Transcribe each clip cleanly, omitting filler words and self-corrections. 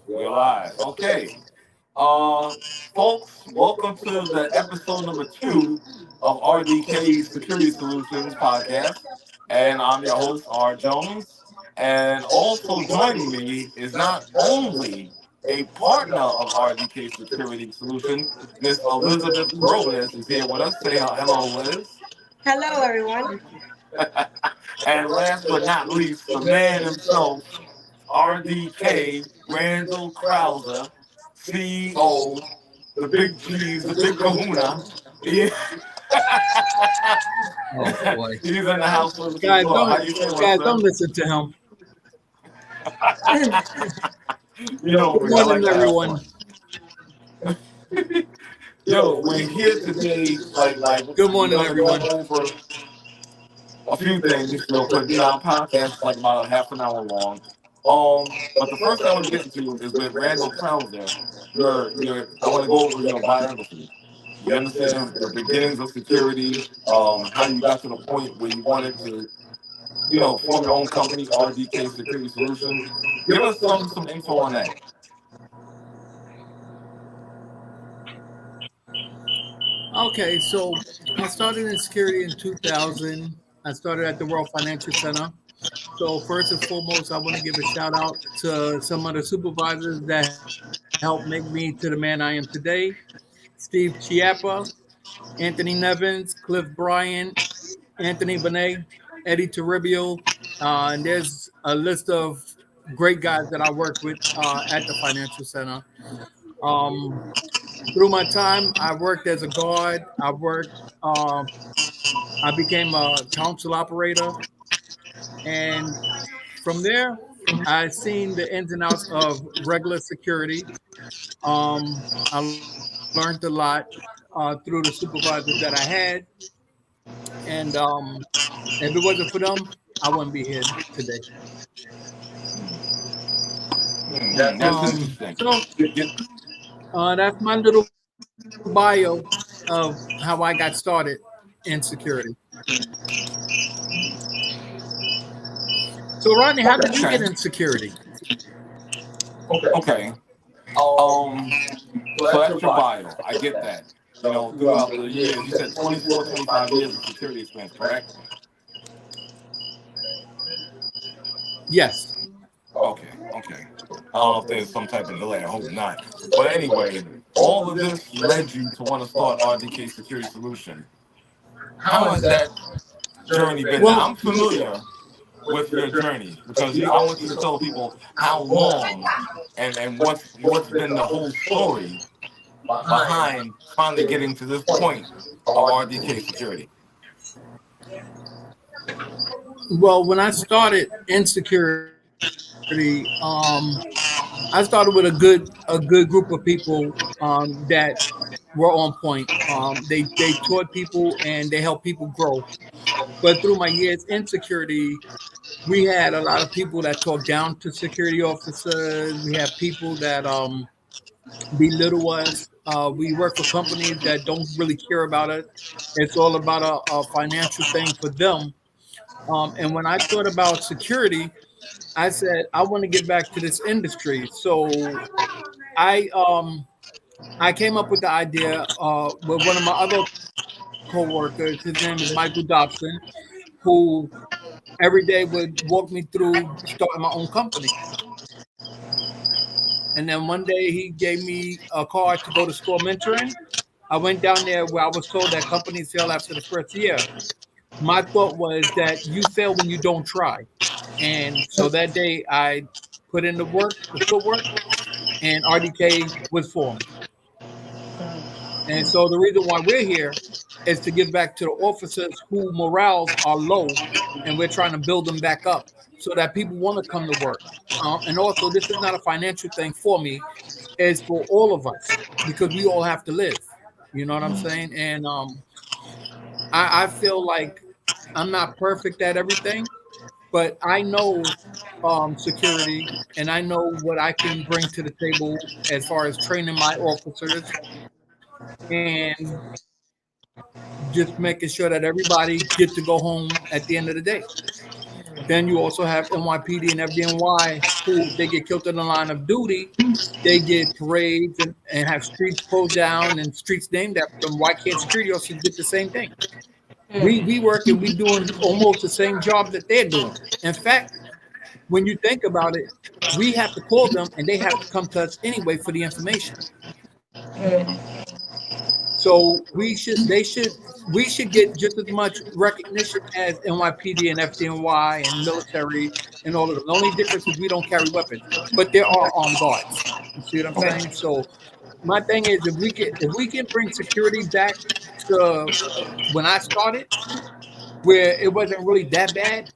We're live. Okay. Uh, Folks, welcome to the episode number 2 of RDK Security Solutions podcast. And I'm your host, R. Jones. And also joining me is not only a partner of RDK Security Solutions, Miss Elizabeth Robles is here with us. Say hello, Liz. Hello, everyone. And last but not least, the man himself, RDK, Randall Krouser, CEO, the big G's, the big kahuna. He- Oh boy, He's in the house with us as guys, well. don't How you doing, guys sir? don't listen to him. You know Good me, I like morning, to have everyone. fun. Yo, we're here today, Good we're morning, gonna go everyone. over a few things real quick. Our podcast is like about a half an hour long. But the first thing I want to get into is with Randall Krouser. I want to go over your biography. You understand the beginnings of security, how you got to the point where you wanted to, form your own company, RDK Security Solutions. Give us some info on that. Okay, so I started in security in 2000. I started at the World Financial Center. So first and foremost, I want to give a shout out to some of the supervisors that helped make me to the man I am today. Steve Chiappa, Anthony Nevins, Cliff Bryant, Anthony Benet, Eddie Toribio, and there's a list of great guys that I work with at the Financial Center. Um, Through my time, I worked as a guard. I became a council operator, and from there, I seen the ins and outs of regular security. I learned a lot through the supervisors that I had, and if it wasn't for them, I wouldn't be here today. That's interesting. So Get- that's my little bio of how I got started in security. So, Rodney, how did you get okay. in security? Okay. Um, so that's your bio. I get that. Throughout the years, you said 24, 25 years of security experience, correct? Yes. Okay, okay. I don't know if there's some type of delay. I hope not. But anyway, all of this led you to want to start RDK Security Solution. How has that journey been? Well, Now, I'm familiar with your journey because I want you to tell people how long and what's been the whole story behind finally getting to this point of RDK Security. well, when I started in security, I started with a good group of people that were on point. They taught people and they helped people grow. But through my years in security, we had a lot of people that talked down to security officers. We had people that belittle us. We work for companies that don't really care about us. It's all about a financial thing for them. And when I thought about security, I said I want to get back to this industry. So I um, I came up with the idea with one of my other coworkers. His name is Michael Dobson, who every day would walk me through starting my own company. And then one day he gave me a card to go to school mentoring. I went down there where I was told that companies fail after the first year. My thought was that you fail when you don't try. And so that day I put in the work, the footwork, and RDK was formed. And so the reason why we're here is to give back to the officers who morales are low, and we're trying to build them back up so that people want to come to work. And also, this is not a financial thing for me; it's for all of us because we all have to live. You know what I'm saying? And I feel like I'm not perfect at everything, but I know security and I know what I can bring to the table as far as training my officers and just making sure that everybody gets to go home at the end of the day. Then you also have NYPD and FDNY who they get killed in the line of duty. They get parades and have streets pulled down and streets named after them. Why can't security officers get the same thing? We work and we doing almost the same job that they're doing. In fact, when you think about it, we have to call them and they have to come to us anyway for the information. So we should get just as much recognition as NYPD and FDNY and military and all of them. The only difference is we don't carry weapons, but there are armed guards. You see what I'm saying? So my thing is if we can bring security back to when I started, where it wasn't really that bad,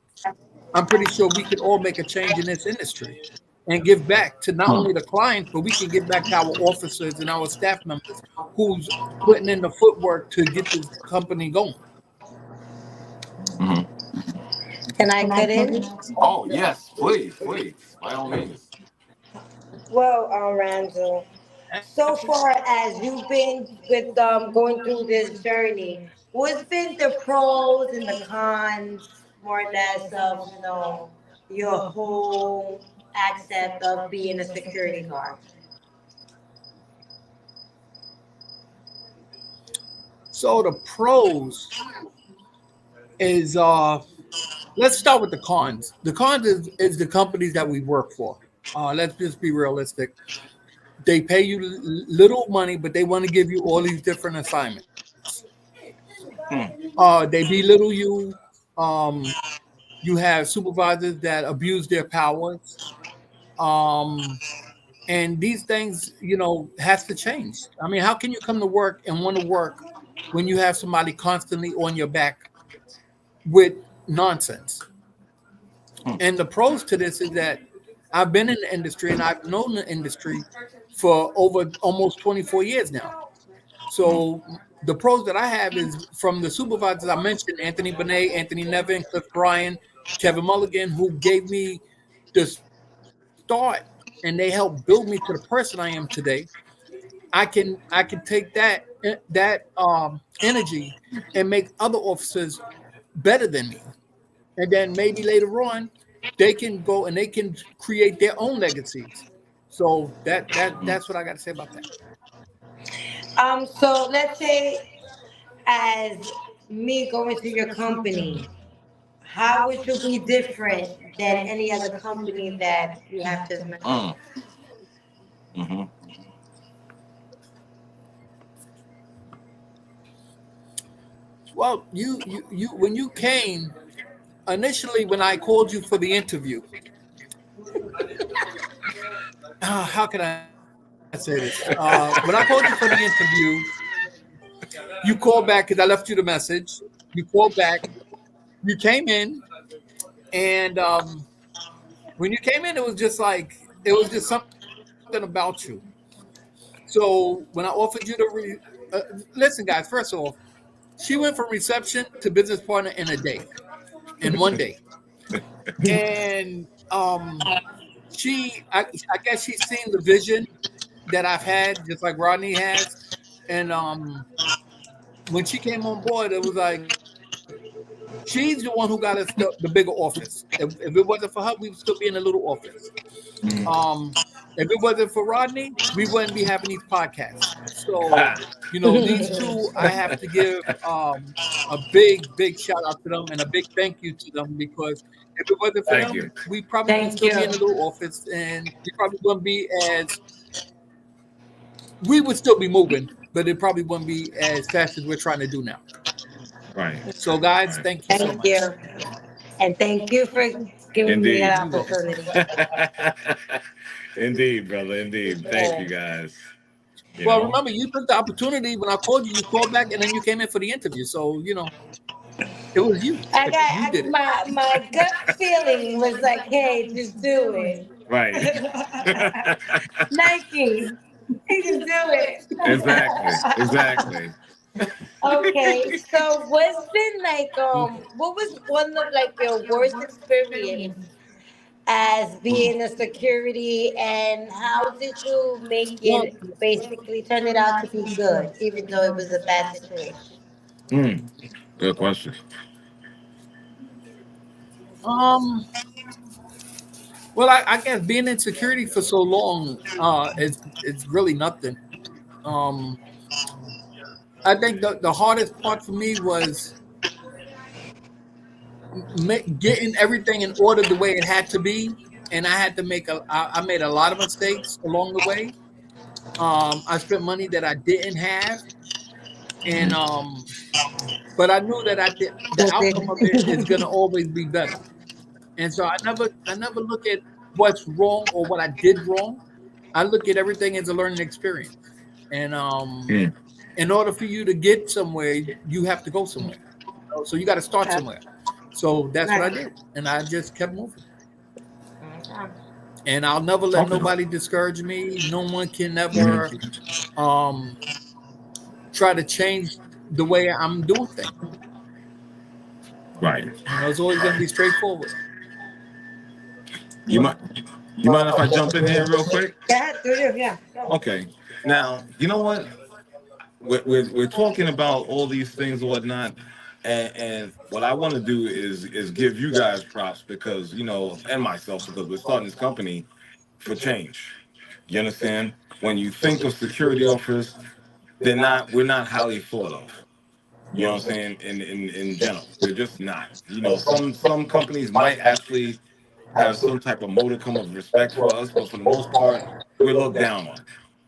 I'm pretty sure we could all make a change in this industry and give back to not only the clients, but we can give back to our officers and our staff members who's putting in the footwork to get this company going. Can I cut in? Oh yes, please, please, by all means. Well, Randall, so far as you've been with going through this journey, what's been the pros and the cons, more or less, of your whole accept of being a security guard? So the pros is let's start with the cons. The cons is the companies that we work for. Let's just be realistic. They pay you little money, but they want to give you all these different assignments. They belittle you. Um, you have supervisors that abuse their powers. Um, and these things, has to change. I mean, how can you come to work and want to work when you have somebody constantly on your back with nonsense? And the pros to this is that I've been in the industry and I've known the industry for over almost 24 years now. So the pros that I have is from the supervisors I mentioned: Anthony Benet, Anthony Nevin, Cliff Bryan, Kevin Mulligan, who gave me the start and they helped build me to the person I am today. I can take that energy and make other officers better than me. And then maybe later on, they can go and they can create their own legacies. So that's what I got to say about that. So let's say, as me going to your company, how would you be different than any other company that you have just mentioned? Mm. Mm-hmm. Well, you when you came initially when I called you for the interview, how can I say this? When I called you for the interview, you called back because I left you the message. You called back. You came in, and when you came in, it was just something about you. So when I offered you listen, guys. First off, she went from reception to business partner in a day, in one day, and I guess she's seen the vision that I've had, just like Rodney has, and when she came on board, it was like she's the one who got us the bigger office. If it wasn't for her, we would still be in a little office. Um, if it wasn't for Rodney, we wouldn't be having these podcasts. So, these two, I have to give a big shout out to them and a big thank you to them, because if it wasn't for Thank them, you. we probably would Thank still be in you. a little office and we probably wouldn't be as, we would still be moving, but it probably wouldn't be as fast as we're trying to do now. Right. So, guys, Right. thank you so Thank much. you. And thank you for giving me Indeed. that You're welcome. opportunity. Indeed, brother. Indeed. Thank you, Yeah. guys. You Well, know. remember, you took the opportunity when I called you. You called back, and then you came in for the interview. So it was you. You did it. My gut feeling was like, hey, just do it. Right. Nike, hey, just do it. Exactly. Exactly. Okay, so what's been like what was one of like your worst experience as being a security, and how did you make Well, it basically turn it out to be good even though it was a bad situation? Mm, good question. Um, well, I guess being in security for so long, it's really nothing. Um, I think the hardest part for me was getting everything in order the way it had to be, and I had to I made a lot of mistakes along the way. I spent money that I didn't have, and but I knew that the outcome of it is going to always be better. And so I never look at what's wrong or what I did wrong. I look at everything as a learning experience. And Mm. in order for you to get somewhere, you have to go somewhere. So you got to start somewhere. So that's what I Right. did, and I just kept moving. Okay. And I'll never let Okay. nobody discourage me. No one can ever Mhm. um, try to change the way I'm doing things. Right. It's always going to be straightforward. You might you mind if I jump in here real quick? Yeah, do you? Yeah. Go. Okay. Now, you know what? We're talking about all these things and whatnot, and what I want to do is give you guys props because and myself because we're starting this company for change. You understand? When you think of security officers, we're not highly thought of. You know what I'm saying? In general, we're just not. Some companies might actually have some type of modicum of respect for us, but for the most part, we're looked down on.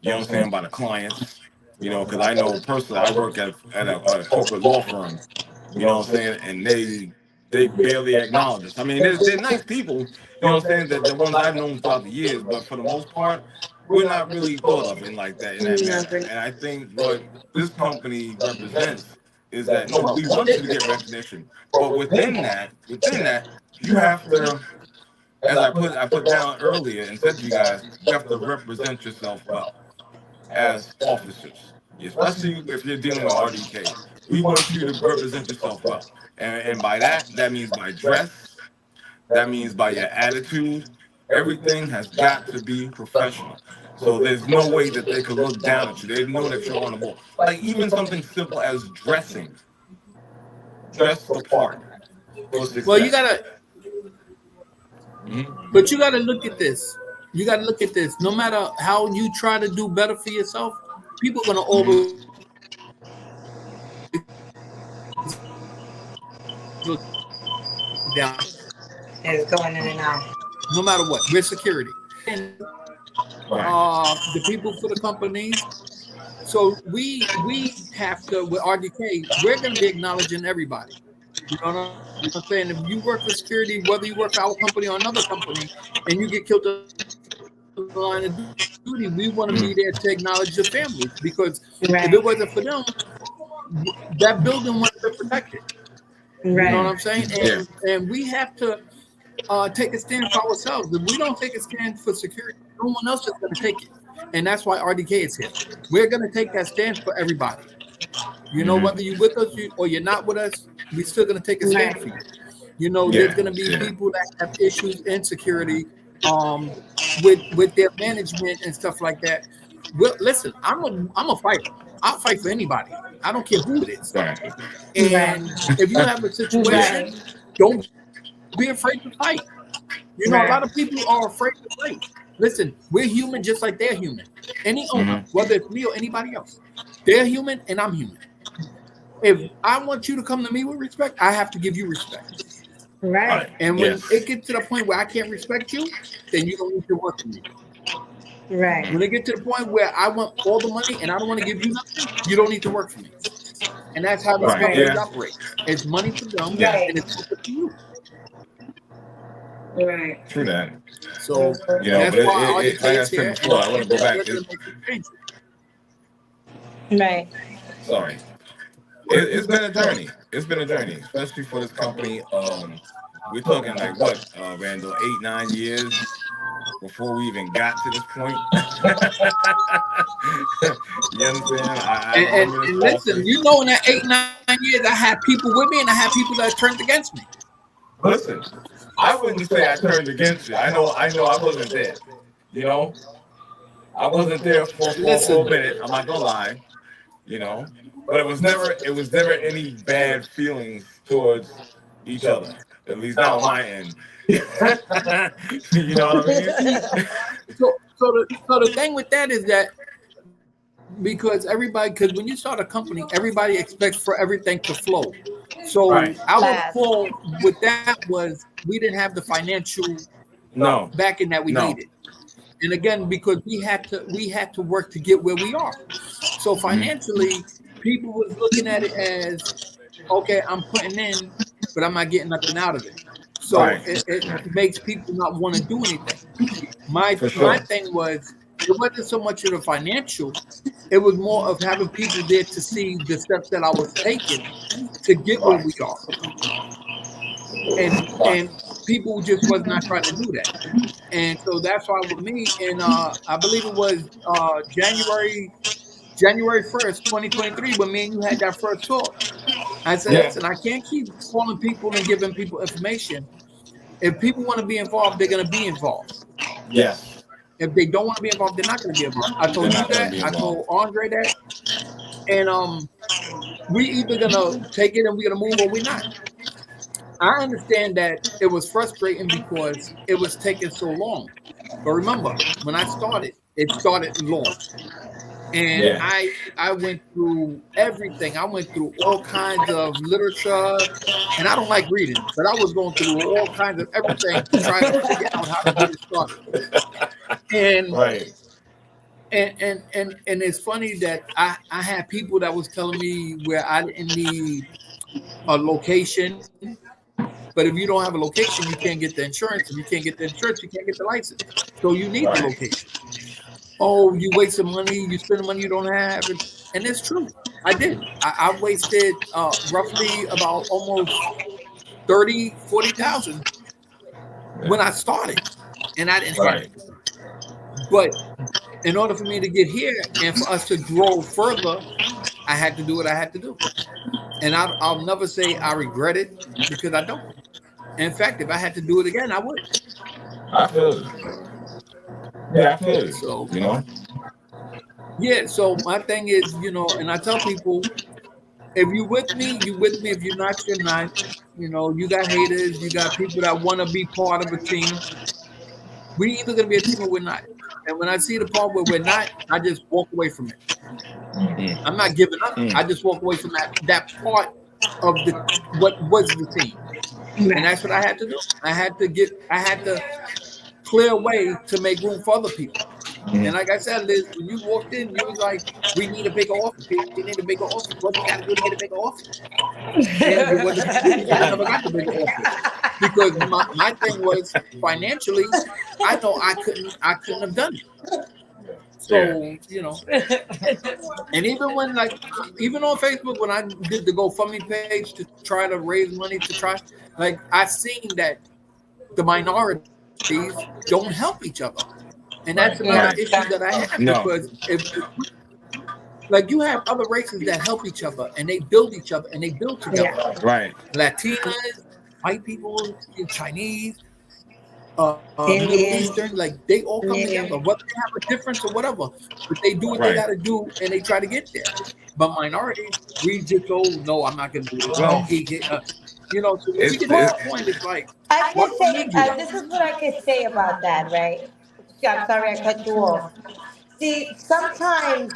You know what I'm saying, by the clients. Because I know personally, I work at a corporate law firm. You know what I'm saying, and they barely acknowledge us. I mean, they're nice people. You know what I'm saying, that the ones I've known throughout the years, but for the most part, we're not really thought of in that manner. Nothing. And I think what this company represents is that no, we want you to get recognition, but within that, you have to, as I put down earlier and said to you guys, you have to represent yourself well as officers, especially if you're dealing with RDK. We want you to represent yourself well, and by that means by dress, that means by your attitude. Everything has got to be professional. So there's no way that they could look down at you. They know that you're on the ball. Like even something simple as dressing, dress the part for Well, you success. gotta, Mhm. but you gotta look at this. You gotta look at this. No matter how you try to do better for yourself, people are gonna Mhm. always look down, It's going in and out. no matter what. We're security, and Right. the people for the companies. So we have to with RDK. We're gonna be acknowledging everybody. You know what I'm saying? If you work for security, whether you work for our company or another company, and you get killed on the line of duty, we want to be there to acknowledge your families Mm. because if it wasn't for them, Right. that building wouldn't have been protected. You know what I'm saying? Right. And Yeah. we have to take a stand for ourselves. If we don't take a stand for security, no one else is going to take it. And that's why RDK is here. We're going to take that stand for everybody. Whether Mhm. you're with us or you're not with us, we're still going to take a stand for Right. you. There's Yeah. going to be Yeah. people that have issues in security um, with their management and stuff like that. Well, listen, I'm a fighter. I'll fight for anybody. I don't care who it is. Right. Right. And if you have a Yeah. situation, Right. don't be afraid to fight. A lot of people are Right. afraid to fight. Listen, we're human just like they're human. Any owner, Hmm. whether it's me or anybody else, they're human and I'm human. If I want you to come to me with respect, I have to give you respect. Right. Right. And when Yes. it gets to the point where I can't respect you, then you don't need to work for me. Right. When it gets to the point where I want all the money and I don't want to give you nothing, you don't need to work for me. And that's how these Right. companies Right. Yeah. operate. It's money for them Yeah. Right. and it's profit for you. Right. True that. So But that's why like RDK I is said here, and before, I want to go back. we're going to make some changes. Right. Sorry. It's been a journey. It's been a journey, especially for this company. We're talking like what, Randall, 8, 9 years before we even got to this point. You understand? I And, and, remember this and listen, office. in that 8, 9 years, I had people with me and I had people that turned against me. Listen, I wouldn't say I turned against you. I know I wasn't there. You know, I wasn't there for a Listen, minute. I'm not gonna lie. You know, but it was never any bad feelings towards each other. At least not on my end. You know what I mean? So the thing with that is that because when you start a company, everybody expects for everything to flow. So Right. our Fast. fault with that was we didn't have the financial No. backing that we No. needed. And again, because we had to work to get where we are. So financially, people was looking at it as, okay, I'm putting in, but I'm not getting nothing out of it. So Right. it makes people not want to do anything. My For my sure. thing was it wasn't so much of the financial, it was more of having people there to see the steps that I was taking to get where we Right. are. And people just was not trying to do that. And so that's why with me, and I believe it was January 1st, 2023, when me and you had that first talk. I said, Yeah. listen, I can't keep calling people and giving people information. If people want to be involved, they're going to be involved. Yes. If they don't want to be involved, they're not going to be involved. I They're told you not going to that. be I involved. told Andre that. And we either going to take it and we're going to move or we're not. I understand that it was frustrating because it was taking so long. But remember, when I started, it started long. And Yeah. I went through everything. I went through all kinds of literature, and I don't like reading, but I was going through all kinds of everything to try to figure out how to get it started. And Right. and it's funny that I had people that was telling me where I didn't need a location, but if you don't have a location, you can't get the insurance. If you can't get the insurance, you can't get the license. So you need the Right. location. Oh, you wasting money, you spending money you don't have, and it's true. I did. I wasted roughly about almost 30, 40,000 when I started, and I didn't have it. Right. But in order for me to get here and for us to grow further, I had to do what I had to do. And I'll never say I regret it because I don't. In fact, if I had to do it again, I would. I feel you. Yeah, I feel you. So, You know? yeah. So my thing is, and I tell people, if you with me, you with me. If you're not, you're not. You got haters, you got people that want to be part of a team. We either gonna be a team or we're not. And when I see the part where we're not, I just walk away from it. I'm not giving up. I just walk away from that part of the what was the team. And Right. that's what I had to do. I had to clear a way to make room for other people. And like I said, Liz, when you walked in, you was like, we need a bigger office. We need a bigger office. What we got to do to get a bigger office? And we never got the bigger office. Because my thing was financially, I know I couldn't have done it. Yeah. So, and even when even on Facebook when I did the GoFundMe page to try to raise money to try, like I seen that the minorities don't help each other. And that's Right. another Right. issue that I have No. because if like you have other races that help each other and they build each other and they build together. Yeah. Right. Latinas, white people, Chinese, Middle Eastern, Indian. like they all come together, Yeah. whether they have a difference or whatever, but they do what they Right. got to do and they try to get there. But minorities, we just no, I'm not going to do this. No, Well, so when we it's get to Well, that point, it's like, I why can do I say need you? this is what I can say about that, right? I'm sorry I cut you off. See, sometimes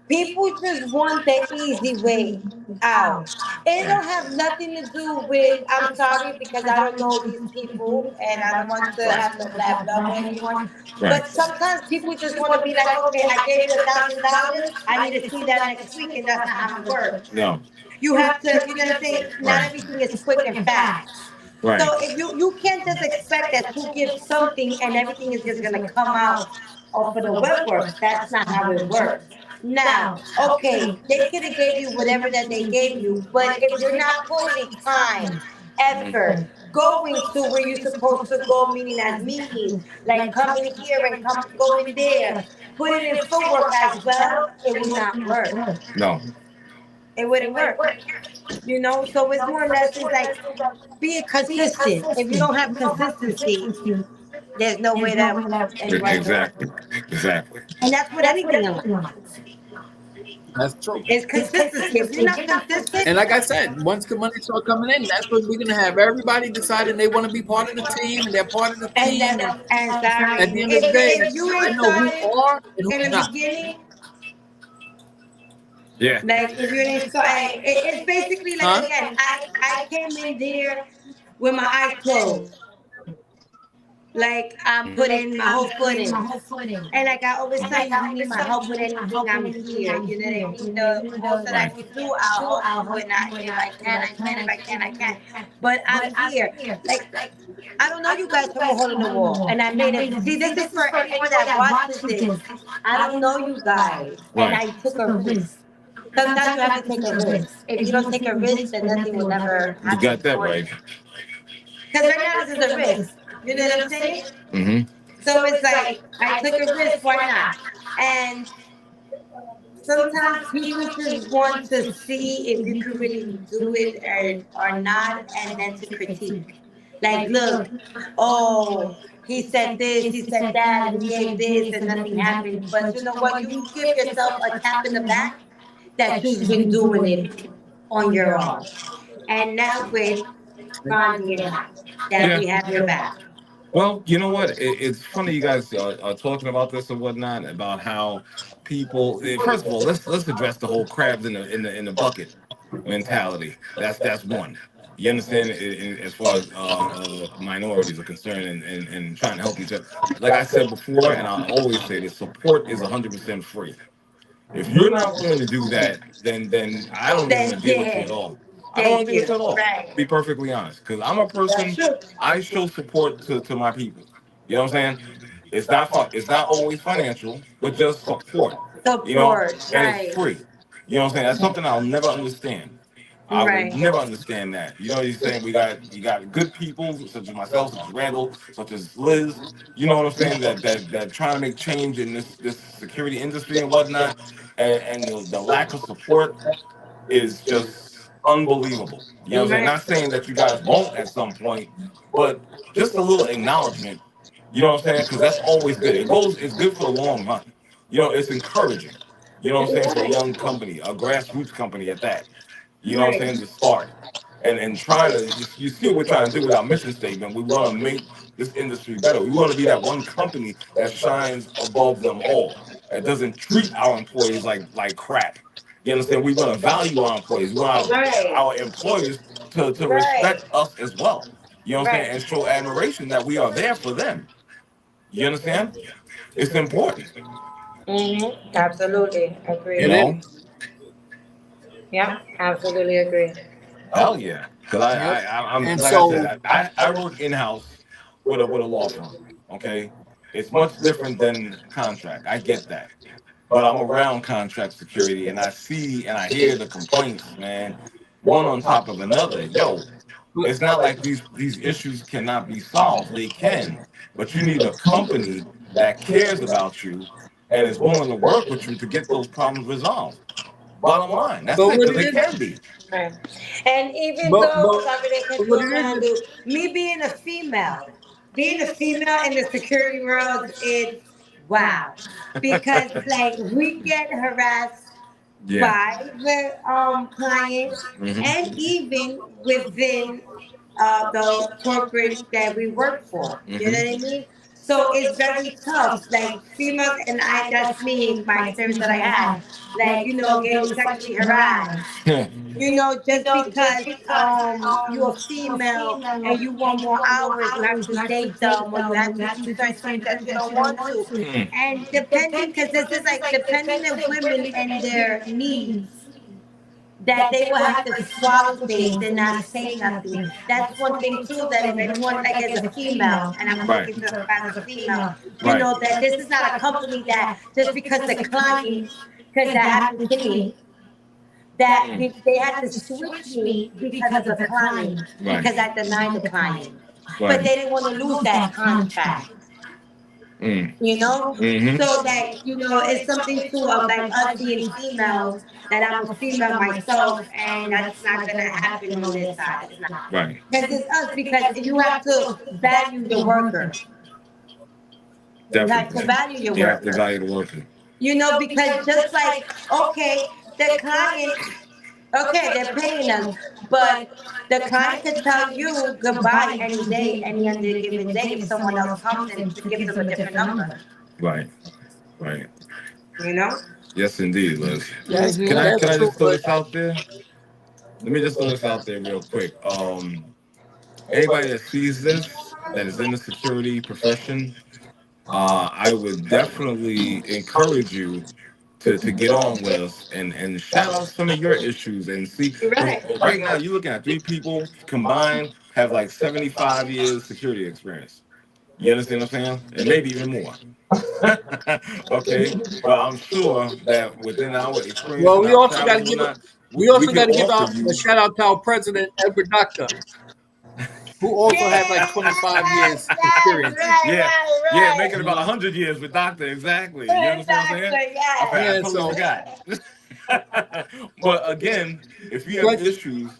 people just want the easy way out. It don't have nothing to do with, I'm sorry because I don't know these people and I don't want to have no bad blood with anyone. right. But sometimes people just want to be like, okay, I gave you $1,000. I need to see that next week, and that's not how it works. No. You have to, you know what I'm saying? Not Right. everything is quick and fast. Right. So if you can't just expect that you give something and everything is just gonna come out off of the woodwork. That's not how it works. Now, okay, they could have gave you whatever that they gave you, but if you're not putting in time, effort, going to where you're supposed to go, meaning as meetings, like coming here and going there, putting in footwork as well, it would not work. No. It wouldn't work. So it's more or less it's like being consistent. If you don't have consistency, there's no way that anybody can. Exactly. Exactly. And that's with anything in life. That's true. It's consistency. If you're not consistent, And like I said, once the money start coming in, that's when we're gonna have everybody deciding they want to be part of the team, and they're part of the and team. that, And and sorry, at the end of the day, if you I ain't know who started are and in who's the not. beginning, Yeah. like if you didn't start, it's basically like Huh? again, I came in there with my eyes closed. Like I'm putting my whole foot in. And like I always tell you, if you need my help with anything, I'm here. You know what I mean? The most that I Right. could do, I'll help you. And if I can, I can. If I can, I can. But I'm here. Like I don't know you guys from a hole in the wall, and I made it. See, this is for anyone that watches this. I don't know you guys, and Right. I took a risk. Sometimes you have to take a risk. If you don't take a risk, then nothing will never You happen got that for you. right. Because right now this is a risk. You know what I'm saying? Mm-hmm. So it's like I took a risk. Why not? And sometimes people just want to see if you could really do it or not, and then to critique. Like, look, oh, he said this, he said that, and he gave this, and nothing happened. But you know what? You give yourself a tap in the back that you've been doing it on your own. And now with Gandhi and I, that Yeah. we have your back. Well, you know what? It's funny you guys are talking about this and whatnot about how people. First of all, let's address the whole crabs in the bucket mentality. That's one. You understand? As far as minorities are concerned, and trying to help each other. Like I said before, and I always say this: support is 100% free. If you're not willing to do that, then I don't even Then want to deal with you yeah, at all. I don't want thank to deal with you. you at all. Right. To be perfectly honest, because I'm a That's person. true. I show support to my people. You know what I'm saying? It's not fun. It's not always financial, but just support. You know, Support. and it's Right. free. You know what I'm saying? That's something I'll never understand. I will Right. never understand that. You know what you're saying? You got good people such as myself, such as Randall, such as Liz. You know what I'm saying? That trying to make change in this security industry and whatnot, and the lack of support is just unbelievable. You know what I'm saying? Right. Not saying that you guys won't at some point, but just a little acknowledgement. You know what I'm saying? Because that's always good. It's good for the long run. You know, it's encouraging. You know what I'm saying? For a young company, a grassroots company at that. You know what I'm Right. saying? To start and trying to, you see what we're trying to do with our mission statement. We want to make this industry better. We want to be that one company that shines above them all. That doesn't treat our employees like crap. You understand? We want to value our employees. We want Right. our employers to Right. respect us as well. You know what I'm saying? Right. And show admiration that we are there for them. You understand? It's important. Absolutely You agree. It is. know? Yep. Absolutely agree. Hell yeah. Because Yep. I'm And like I said, so, I work in house with a law firm. Okay, it's much different than contract. I get that, but I'm around contract security, and I see and I hear the complaints, man, one on top of another. Yo, it's not like these issues cannot be solved. They can, but you need a company that cares about you and is willing to work with you to get those problems resolved. Bottom line, that's but it, what because it they is, can be. Right. And even but though, what sorry it to cut is, you off, Randall, me being a female in the security world, it's wow. Because like we get harassed Yeah. by the clients and Hmm. even within the corporate that we work for. You know what I mean? So it's very tough. Like females, and I, that's me, my experience that I had. Like, getting sexually harassed. Just because you're a female and you want more hours, you have to date them or you have to do certain things that you don't want to. And depending, because this is like depending on women and their needs, that they will have to swallow things and not say nothing. That's one thing too. That if anyone, like as a female, and I'm Right. speaking to as a female, Right. that this is not a company that just because the client, because that happened to me, that they had to switch me because of the client, Right. because I denied the client, but Right. they didn't want to lose that contract. Mm. You know, so Mm-hmm. that it's something too of like us being females. That I'm a female myself, and that's not gonna happen on this side. It's not Right. because it's us. Because you have to value the worker. You have to Definitely. value your You have to worker. value the worker. Because just like okay, the client, okay, they're paying us, but the client could tell you goodbye any day, any other given day, if someone else comes in to give them a different number. Right. Right. You know? Yes, indeed, Liz. That's Can Mm-hmm. I that's can I true. just throw But this out there? Let me just throw this out there real quick. Anybody that sees this that is in the security profession, I would definitely encourage you to get on with us and shout out some of your issues and see, because Right. right now you're looking at three people combined have like 75 years security experience. You understand what I'm saying? And maybe even more. Okay, but I'm sure that within our experience well, and we our also got travels to and give whatnot, we we also can got to give offer out a you. shout out to our president Edward Doctor, who also has like 25 years experience. Yeah, yeah, Right. making about 100 years with doctor, exactly. You understand what I'm saying? Exactly, I Yeah, yes. totally so forgot. But again, if you have but issues,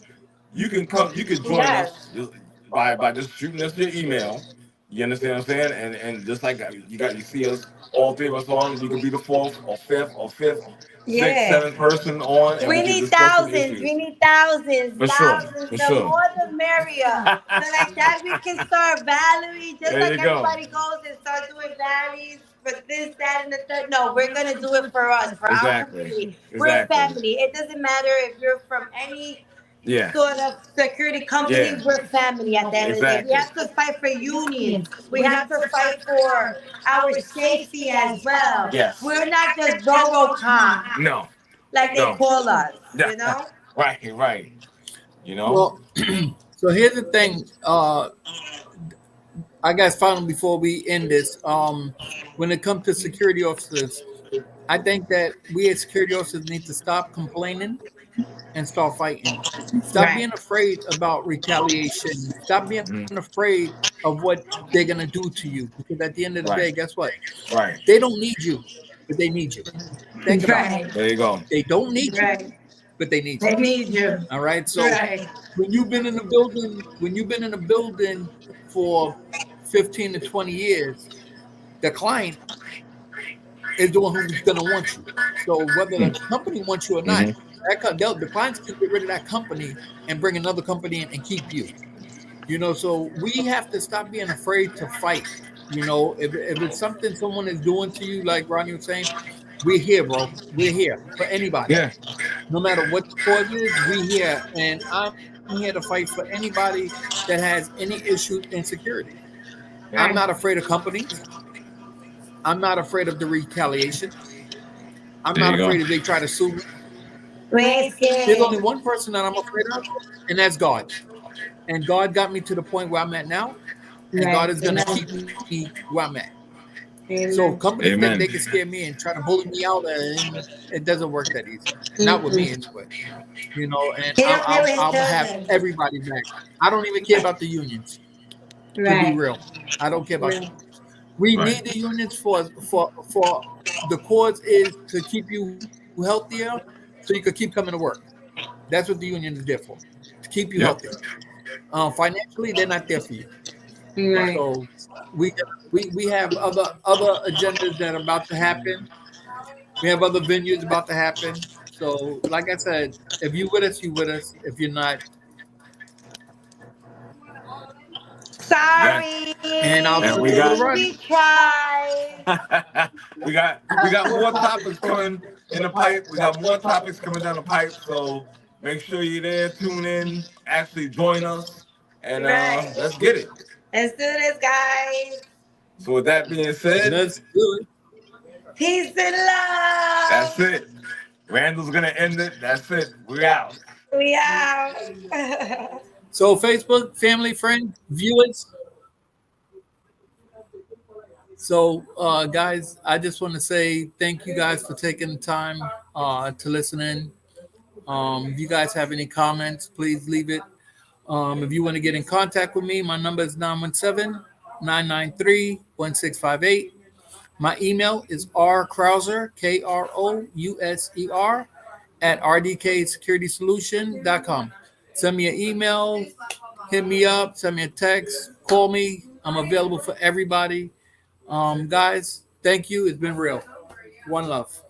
you can come. You can join Yes. us by just shooting us your email. You understand what I'm saying? And just like you see us, all three of us on. You could be the fourth or fifth, sixth, Yeah. seventh person on, and we We can need discuss some thousands. We issues need thousands. for sure, Thousands. for The sure. more the merrier. So like that we can start Valerie, just There like you go. everybody goes and start doing Valeries for this, that, and the third. No, we're gonna do it for us, for our Exactly. community. We're Exactly. family. It doesn't matter if you're from any Yeah. sort of security company, Yeah. we're family at the end of the day. We Exactly. have to fight for unions. We have to fight for our safety as well. Yes. We're not just Roro cops, No. like they No. call us, Yeah. you know? Right. Right. You know. well, so here's the thing. I guess finally before we end this, when it comes to security officers, I think that we as security officers need to stop complaining and start fighting. Stop Right. being afraid about retaliation. Stop being Mhm. afraid of what they're gonna do to you. Because at the end of the day, Right. guess what? Right. They don't need you, but they need you. Think about it. Right. There you go. They don't need you, Right. but they need They you. need you. All right. So Right. when you've been in a building for 15 to 20 years, the client is the one who's going to want you. So whether the company wants you or not, Mm-hmm. the clients can get rid of that company and bring another company in and keep you. So we have to stop being afraid to fight. If it's something someone is doing to you, like Ronnie was saying, we're here, bro. We're here for anybody. Yeah. No matter what the cause is, we here. And I'm here to fight for anybody that has any issues in security. I'm not Right. afraid of companies. I'm not afraid of the retaliation. I'm There not you go. afraid if they try to sue me. We ain't There's only scared. one person that I'm afraid of, and that's God. And God got me to the point where I'm at now, and God Right. is going to keep Amen. me where I'm at. So Amen. companies think they can Amen. scare me and try to bully me out, and it doesn't work that easy. Not with me Mm-mm. anyway. And He I'll, don't play I'll, with his I'll have children. everybody back. I don't even care about the unions. To be Right. real, I don't care about the Right. unions. We Right. need the unions for the cause is to keep you healthier, so you could keep coming to work. That's what the union is there for, to keep you healthy. Yep. Financially, they're not there for you. Right. Right. So we have other agendas that are about to happen. We have other venues about to happen. So, like I said, if you with us, you with us. If you're not, Right. Sorry. and I'll And turn we it over to got Ronnie. We tried. we got more topics coming in the pipe. We got more topics coming down the pipe. So make sure you're there, tune in, actually join us, and Right. let's get it. Let's do this, guys. So with that being said, Let's do it. Peace and love. that's it. Randall's gonna end it. That's it. We out. We out. So, Facebook, family, friends, viewers. So, guys, I just want to say thank you guys for taking the time to listen in. If you guys have any comments, please leave it. If you want to get in contact with me, my number is 917-993-1658. My email is rkrouser, Krouser, at rdksecurity.com. Send me an email, hit me up, send me a text, call me. I'm available for everybody. Guys, thank you. It's been real. One love.